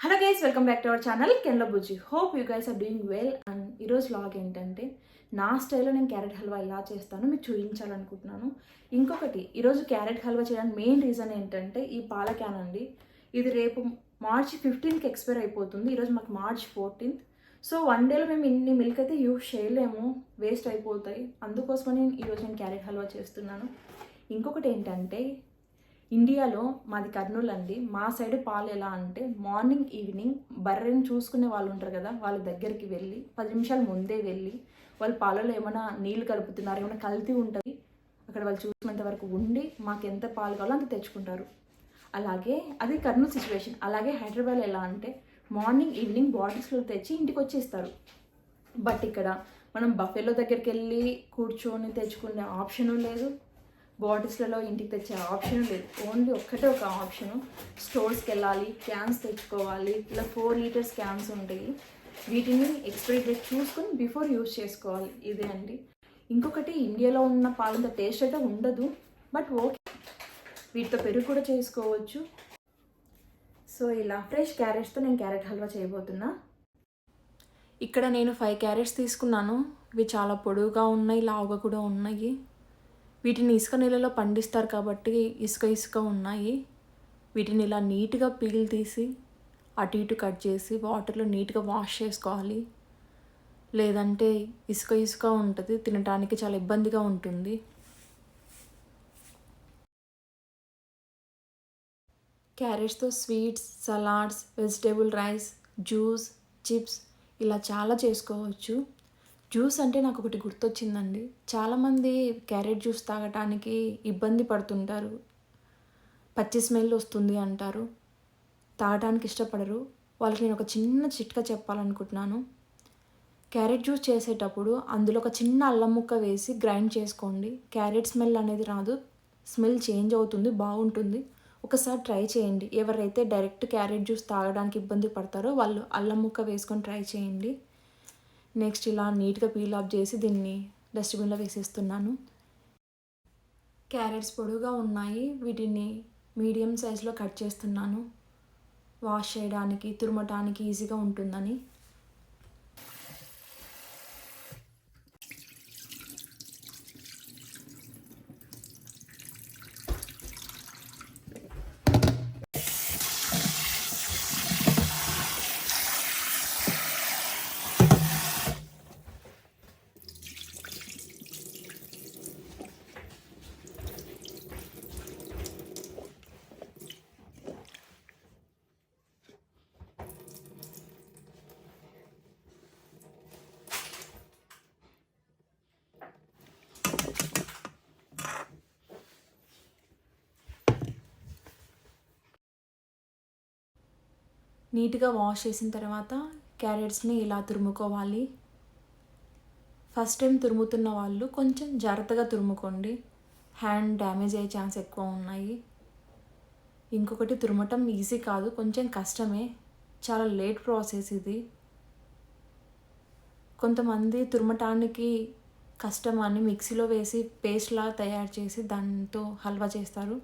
Hello guys, welcome back to our channel కెన్లో Bujji. Hope you guys are doing well. And ఈరోజు vlog ఏంటంటే నా స్టైల్లో నేను క్యారెట్ హల్వా ఎలా చేస్తానో మీకు చూపించాలనుకుంటున్నాను. ఇంకొకటి, ఈరోజు క్యారెట్ హల్వా చేయడానికి మెయిన్ రీజన్ ఏంటంటే ఈ పాల క్యాన్ అండి. ఇది రేపు మార్చి 15కి ఎక్స్పైర్ అయిపోతుంది. ఈరోజు మాకు మార్చ్ 14th. సో వన్ డేలో మేము ఇన్ని మిల్క్ అయితే యూస్ చేయలేము, వేస్ట్ అయిపోతాయి. అందుకోసమని ఈరోజు నేను క్యారెట్ హల్వా చేస్తున్నాను. ఇంకొకటి ఏంటంటే, ఇండియాలో మాది కర్నూలు అండి. మా సైడ్ పాలు ఎలా అంటే మార్నింగ్ ఈవినింగ్ బర్రెని చూసుకునే వాళ్ళు ఉంటారు కదా, వాళ్ళ దగ్గరికి వెళ్ళి 10 నిమిషాల ముందే వెళ్ళి వాళ్ళ పాలలో ఏమైనా నీళ్ళు కలుపుతున్నారు, ఏమైనా కల్తీ ఉంటుంది అక్కడ వాళ్ళు చూసినంత వరకు ఉండి మాకు ఎంత పాలు కావాలో అంత తెచ్చుకుంటారు. అలాగే అది కర్నూలు సిచ్యువేషన్. అలాగే హైదరాబాద్ ఎలా అంటే మార్నింగ్ ఈవినింగ్ బాటిల్స్లో తెచ్చి ఇంటికి వచ్చేస్తారు. బట్ ఇక్కడ మనం బఫేలో దగ్గరికి వెళ్ళి కూర్చొని తెచ్చుకునే ఆప్షను లేదు, బాటిల్స్లలో ఇంటికి తెచ్చే ఆప్షన్ లేదు. ఓన్లీ ఒక్కటే ఒక ఆప్షను, స్టోర్స్కి వెళ్ళాలి, క్యాన్స్ తెచ్చుకోవాలి. ఇలా 4 లీటర్స్ క్యాన్స్ ఉంటాయి. వీటిని ఎక్స్పైరీ డేట్ చూసుకొని బిఫోర్ యూజ్ చేసుకోవాలి. ఇదే అండి. ఇంకొకటి, ఇండియాలో ఉన్న పాలంత టేస్ట్ అయితే ఉండదు, బట్ ఓకే, వీటితో పెరుగు కూడా చేసుకోవచ్చు. సో ఇలా ఫ్రెష్ క్యారెట్స్తో నేను క్యారెట్ హల్వా చేయబోతున్నా. ఇక్కడ నేను 5 క్యారెట్స్ తీసుకున్నాను. ఇవి చాలా పొడవుగా ఉన్నాయి, లావుగా కూడా ఉన్నాయి. వీటిని ఇసుక నీళ్ళలో పండిస్తారు కాబట్టి ఇసుక ఉన్నాయి. వీటిని ఇలా నీట్గా పీల్ తీసి అటు ఇటు కట్ చేసి వాటర్లో నీట్గా వాష్ చేసుకోవాలి. లేదంటే ఇసుక ఉంటుంది, తినడానికి చాలా ఇబ్బందిగా ఉంటుంది. క్యారెట్స్తో sweets, salads, vegetable rice, juice, chips ఇలా చాలా చేసుకోవచ్చు. జ్యూస్ అంటే నాకు ఒకటి గుర్తొచ్చిందండి. చాలామంది క్యారెట్ జ్యూస్ తాగటానికి ఇబ్బంది పడుతుంటారు, పచ్చి స్మెల్ వస్తుంది అంటారు, తాగడానికి ఇష్టపడరు. వాళ్ళకి నేను ఒక చిన్న చిట్కా చెప్పాలనుకుంటున్నాను. క్యారెట్ జ్యూస్ చేసేటప్పుడు అందులో ఒక చిన్న అల్లం ముక్క వేసి గ్రైండ్ చేసుకోండి. క్యారెట్ స్మెల్ అనేది రాదు, స్మెల్ చేంజ్ అవుతుంది, బాగుంటుంది. ఒకసారి ట్రై చేయండి. ఎవరైతే డైరెక్ట్ క్యారెట్ జ్యూస్ తాగడానికి ఇబ్బంది పడతారో వాళ్ళు అల్లం ముక్క వేసుకొని ట్రై చేయండి. నెక్స్ట్ ఇలా నీట్గా పీల్ ఆఫ్ చేసి దీన్ని డస్ట్బిన్లో వేసేస్తున్నాను. క్యారెట్స్ పొడుగా ఉన్నాయి, వీటిని మీడియం సైజులో కట్ చేస్తున్నాను. వాష్ చేయడానికి, తురమటానికి ఈజీగా ఉంటుందని. నీట్గా వాష్ చేసిన తర్వాత క్యారెట్స్ని ఇలా తురుముకోవాలి. ఫస్ట్ టైం తురుముతున్న వాళ్ళు కొంచెం జాగ్రత్తగా తురుముకోండి, హ్యాండ్ డ్యామేజ్ అయ్యే ఛాన్స్ ఎక్కువ ఉన్నాయి. ఇంకొకటి, తురమటం ఈజీ కాదు, కొంచెం కష్టమే, చాలా లేట్ ప్రాసెస్ ఇది. కొంతమంది తురమటానికి కష్టం అని మిక్సీలో వేసి పేస్ట్లా తయారు చేసి దాంతో హల్వా చేస్తారు,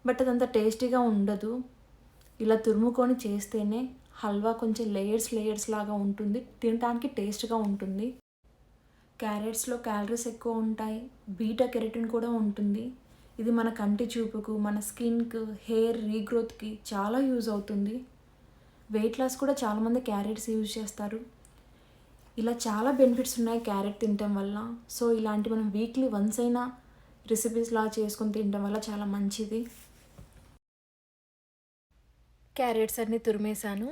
బట్ అదంత టేస్టీగా ఉండదు. ఇలా తురుముకొని చేస్తేనే హల్వా కొంచెం లేయర్స్ లాగా ఉంటుంది, తినడానికి టేస్ట్గా ఉంటుంది. క్యారెట్స్లో క్యాలరీస్ ఎక్కువ ఉంటాయి, బీటా కెరటిన్ కూడా ఉంటుంది. ఇది మన కంటి చూపుకు, మన స్కిన్కు, హెయిర్ రీగ్రోత్కి చాలా యూజ్ అవుతుంది. వెయిట్ లాస్ కూడా చాలామంది క్యారెట్స్ యూజ్ చేస్తారు. ఇలా చాలా బెనిఫిట్స్ ఉన్నాయి క్యారెట్ తినటం వల్ల. సో ఇలాంటి మనం వీక్లీ వన్స్ అయినా రెసిపీస్లా చేసుకొని తినడం వల్ల చాలా మంచిది. క్యారెట్స్ అన్నీ తురిమేశాను,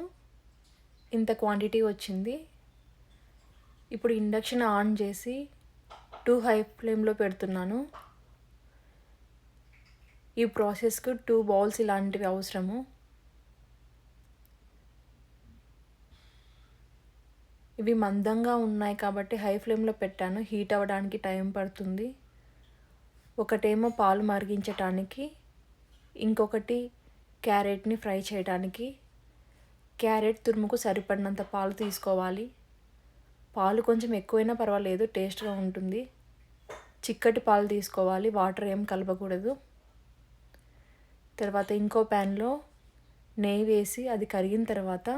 ఇంత క్వాంటిటీ వచ్చింది. ఇప్పుడు ఇండక్షన్ ఆన్ చేసి 2 హై ఫ్లేమ్లో పెడుతున్నాను. ఈ ప్రాసెస్కు 2 బౌల్స్ ఇలాంటివి అవసరము. ఇవి మందంగా ఉన్నాయి కాబట్టి హై ఫ్లేమ్లో పెట్టాను, హీట్ అవ్వడానికి టైం పడుతుంది. ఒకటేమో పాలు మరిగించటానికి, ఇంకొకటి క్యారెట్ని ఫ్రై చేయడానికి. క్యారెట్ తురుముకు సరిపడినంత పాలు తీసుకోవాలి. పాలు కొంచెం ఎక్కువైనా పర్వాలేదు, టేస్ట్గా ఉంటుంది. చిక్కటి పాలు తీసుకోవాలి, వాటర్ ఏం కలపకూడదు. తర్వాత ఇంకో ప్యాన్లో నెయ్యి వేసి అది కరిగిన తర్వాత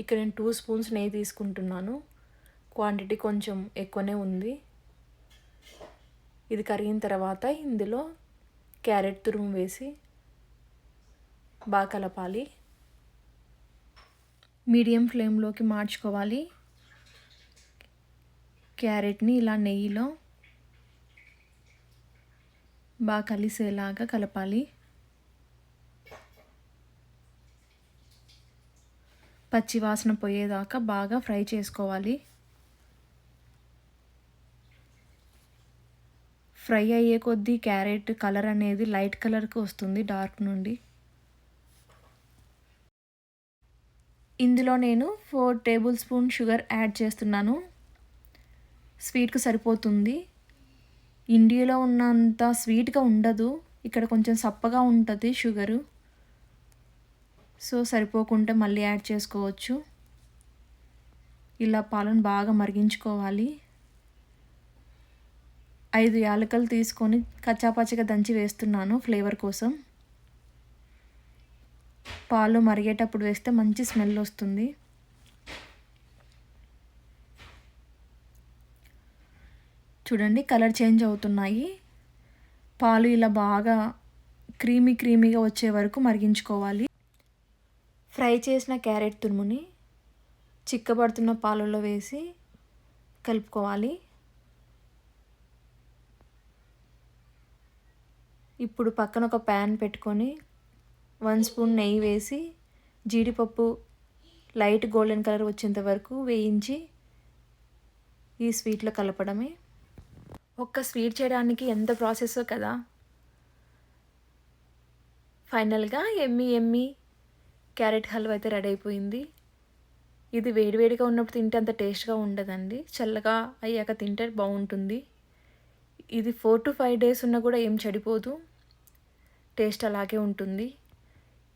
ఇక్కడ నేను 2 స్పూన్స్ నెయ్యి తీసుకుంటున్నాను. క్వాంటిటీ కొంచెం ఎక్కువనే ఉంది. ఇది కరిగిన తర్వాత ఇందులో క్యారెట్ తురుము వేసి బాగా కలపాలి. మీడియం ఫ్లేమ్లోకి మార్చుకోవాలి. క్యారెట్ని ఇలా నెయ్యిలో బాగా కలిసేలాగా కలపాలి. పచ్చి వాసన పోయేదాకా బాగా ఫ్రై చేసుకోవాలి. ఫ్రై అయ్యే కొద్దీ క్యారెట్ కలర్ అనేది లైట్ కలర్కి వస్తుంది, డార్క్ నుండి. ఇందులో నేను 4 టేబుల్ స్పూన్ షుగర్ యాడ్ చేస్తున్నాను. స్వీట్కి సరిపోతుంది. ఇండియాలో ఉన్నంత స్వీట్గా ఉండదు, ఇక్కడ కొంచెం సప్పగా ఉంటుంది షుగరు. సో సరిపోకుంటే మళ్ళీ యాడ్ చేసుకోవచ్చు. ఇలా పాలను బాగా మరిగించుకోవాలి. 5 యాలకులు తీసుకొని కచ్చాపచ్చిగా దంచి వేస్తున్నాను ఫ్లేవర్ కోసం. పాలు మరిగేటప్పుడు వేస్తే మంచి స్మెల్ వస్తుంది. చూడండి కలర్ చేంజ్ అవుతున్నాయి. పాలు ఇలా బాగా క్రీమీగా వచ్చే వరకు మరిగించుకోవాలి. ఫ్రై చేసిన క్యారెట్ తురుముని చిక్కబడుతున్న పాలలో వేసి కలుపుకోవాలి. ఇప్పుడు పక్కన ఒక ప్యాన్ పెట్టుకొని 1 స్పూన్ నెయ్యి వేసి జీడిపప్పు లైట్ గోల్డెన్ కలర్ వచ్చేంత వరకు వేయించి ఈ స్వీట్లో కలపడమే. ఒక్క స్వీట్ చేయడానికి ఎంత ప్రాసెస్ కదా. ఫైనల్గా ఎమ్మి క్యారెట్ హల్వా అయితే రెడీ అయిపోయింది. ఇది వేడివేడిగా ఉన్నప్పుడు తింటే అంత టేస్ట్గా ఉండదండి, చల్లగా అయ్యాక తింటే బాగుంటుంది. ఇది 4 to 5 days ఉన్నా కూడా ఏం చెడిపోదు, టేస్ట్ అలాగే ఉంటుంది.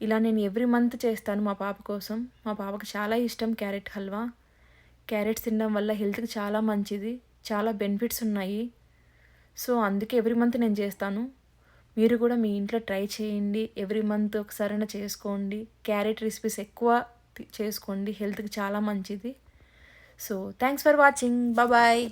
ఇలా నేను ఎవ్రీ మంత్ చేస్తాను మా పాప కోసం. మా పాపకు చాలా ఇష్టం క్యారెట్ హల్వా. క్యారెట్స్ తినడం వల్ల హెల్త్కి చాలా మంచిది, చాలా బెనిఫిట్స్ ఉన్నాయి. సో అందుకే ఎవ్రీ మంత్ నేను చేస్తాను. మీరు కూడా మీ ఇంట్లో ట్రై చేయండి, ఎవ్రీ మంత్ ఒకసారైనా చేసుకోండి. క్యారెట్ రెసిపీస్ ఎక్కువ చేసుకోండి, హెల్త్కి చాలా మంచిది. So thanks for watching, bye.